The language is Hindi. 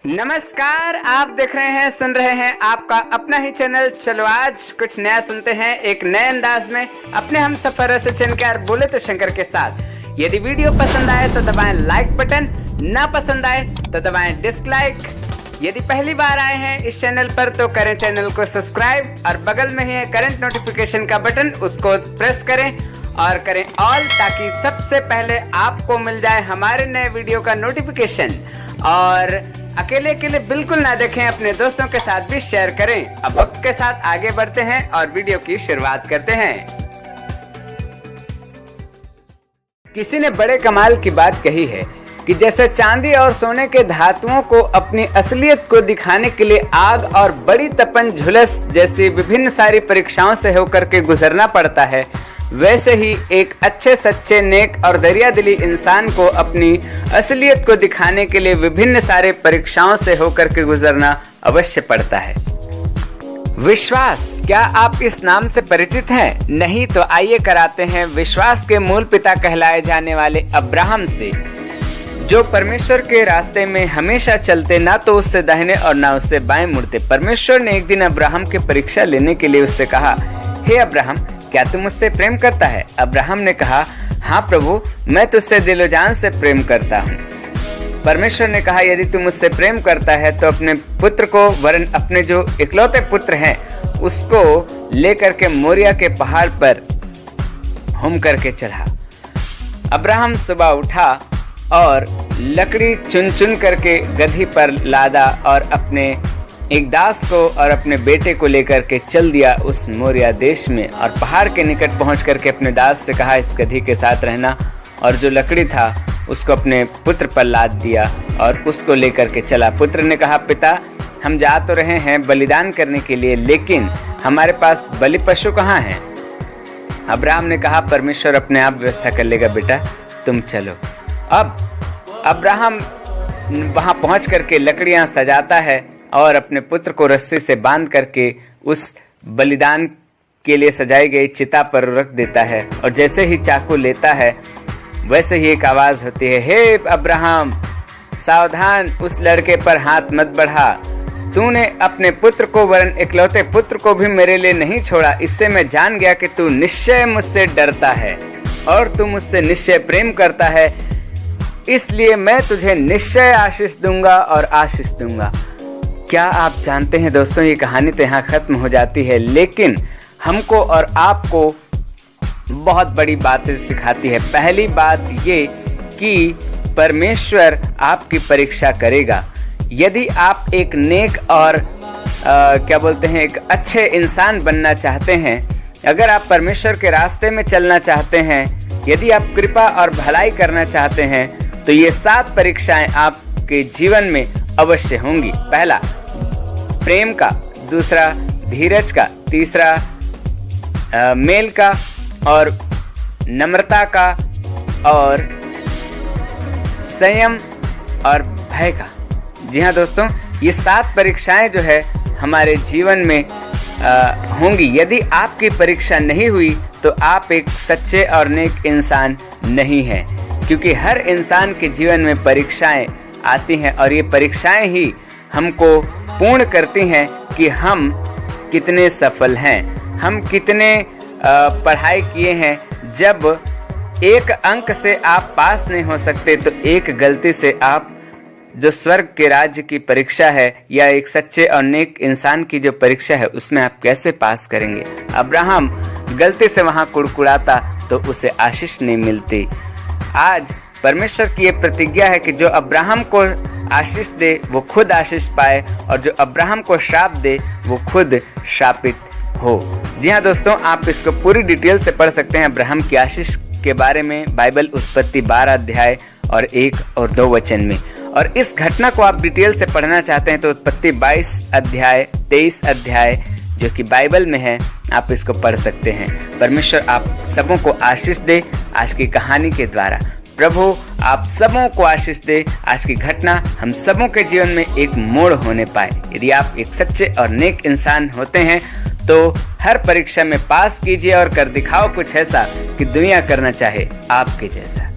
नमस्कार, आप देख रहे हैं, सुन रहे हैं आपका अपना ही चैनल। चलो आज कुछ नया सुनते हैं एक नए अंदाज में अपने हम सफर के बोले तो शंकर के साथ। यदि वीडियो पसंद आए तो दबाएं लाइक बटन, ना पसंद आए तो दबाएं डिसलाइक। यदि पहली बार आए हैं इस चैनल पर तो करें चैनल को सब्सक्राइब और बगल में ही है करंट नोटिफिकेशन का बटन, उसको प्रेस करें और करें ऑल, ताकि सबसे पहले आपको मिल जाए हमारे नए वीडियो का नोटिफिकेशन। और अकेले बिल्कुल ना देखें, अपने दोस्तों के साथ भी शेयर करें। अब वक्त के साथ आगे बढ़ते हैं और वीडियो की शुरुआत करते हैं। किसी ने बड़े कमाल की बात कही है कि जैसे चांदी और सोने के धातुओं को अपनी असलियत को दिखाने के लिए आग और बड़ी तपन झुलस जैसी विभिन्न सारी परीक्षाओं से होकर के गुजरना पड़ता है, वैसे ही एक अच्छे सच्चे नेक और दरिया दिली इंसान को अपनी असलियत को दिखाने के लिए विभिन्न सारे परीक्षाओं से होकर के गुजरना अवश्य पड़ता है। विश्वास, क्या आप इस नाम से परिचित हैं? नहीं तो आइए कराते हैं विश्वास के मूल पिता कहलाए जाने वाले अब्राहम से, जो परमेश्वर के रास्ते में हमेशा चलते, ना तो उससे दाहिने और ना उससे बाएं मुड़ते। परमेश्वर ने एक दिन अब्राहम की परीक्षा लेने के लिए उससे कहा, हे अब्राहम, क्या तू मुझसे प्रेम करता है? अब्राहम ने कहा, हाँ प्रभु, मैं तुझसे दिलो जान से प्रेम करता हूँ। परमेश्वर ने कहा, यदि तू मुझसे प्रेम करता है तो अपने पुत्र को, वरन अपने जो इकलौते पुत्र हैं, उसको लेकर के मोरिया के पहाड़ पर होम करके चढ़ा। अब्राहम सुबह उठा और लकड़ी चुन चुन करके गधी पर लादा और अपने एक दास को और अपने बेटे को लेकर के चल दिया उस मोरिया देश में। और पहाड़ के निकट पहुंच करके अपने दास से कहा, इस गधी के साथ रहना, और जो लकड़ी था उसको अपने पुत्र पर लाद दिया और उसको लेकर के चला। पुत्र ने कहा, पिता, हम जा तो रहे हैं बलिदान करने के लिए, लेकिन हमारे पास बलि पशु कहाँ है? अब्राहम ने कहा, परमेश्वर अपने आप व्यवस्था कर लेगा बेटा, तुम चलो। अब अब्राहम वहां पहुंच करके लकड़ियां सजाता है और अपने पुत्र को रस्सी से बांध करके उस बलिदान के लिए सजाई गई चिता पर रख देता है। और जैसे ही चाकू लेता है वैसे ही एक आवाज होती है, हे अब्राहम, सावधान, उस लड़के पर हाथ मत बढ़ा। तूने अपने पुत्र को, वरन इकलौते पुत्र को भी मेरे लिए नहीं छोड़ा। इससे मैं जान गया कि तू निश्चय मुझसे डरता है और तू मुझसे निश्चय प्रेम करता है, इसलिए मैं तुझे निश्चय आशीष दूंगा और आशीष दूंगा। क्या आप जानते हैं दोस्तों, ये कहानी तो यहाँ खत्म हो जाती है, लेकिन हमको और आपको बहुत बड़ी बातें सिखाती है। पहली बात ये कि परमेश्वर आपकी परीक्षा करेगा। यदि आप एक नेक और एक अच्छे इंसान बनना चाहते हैं, अगर आप परमेश्वर के रास्ते में चलना चाहते हैं, यदि आप कृपा और भलाई करना चाहते हैं, तो ये 7 परीक्षाएं आपके जीवन में अवश्य होंगी। पहला प्रेम का, दूसरा धीरज का, तीसरा मेल का और नम्रता का, और संयम और भय का। जी हाँ दोस्तों, ये 7 परीक्षाएं जो है हमारे जीवन में होंगी। यदि आपकी परीक्षा नहीं हुई तो आप एक सच्चे और नेक इंसान नहीं हैं, क्योंकि हर इंसान के जीवन में परीक्षाएं आती हैं और ये परीक्षाएं ही हमको पूर्ण करती हैं कि हम कितने सफल हैं, हम कितने पढ़ाई किए हैं। जब एक अंक से आप पास नहीं हो सकते तो एक गलती से आप जो स्वर्ग के राज्य की परीक्षा है या एक सच्चे और नेक इंसान की जो परीक्षा है, उसमें आप कैसे पास करेंगे? अब्राहम गलती से वहां कुड़कुड़ाता तो उसे आशीष नहीं मिलती। आज परमेश्वर की ये प्रतिज्ञा है कि जो अब्राहम को आशीष दे वो खुद आशीष पाए, और जो अब्राहम को श्राप दे वो खुद श्रापित हो। जी हाँ दोस्तों, आप इसको पूरी डिटेल से पढ़ सकते हैं अब्राहम की आशीष के बारे में बाइबल उत्पत्ति 12 अध्याय और 1 और 2 वचन में। और इस घटना को आप डिटेल से पढ़ना चाहते हैं तो उत्पत्ति 22 अध्याय 23 अध्याय जो कि बाइबल में है, आप इसको पढ़ सकते हैं। परमेश्वर आप सबों को आशीष दे आज की कहानी के द्वारा। प्रभु आप सबों को आशीष दे। आज की घटना हम सबों के जीवन में एक मोड़ होने पाए। यदि आप एक सच्चे और नेक इंसान होते हैं तो हर परीक्षा में पास कीजिए और कर दिखाओ कुछ ऐसा कि दुनिया करना चाहे आपके जैसा।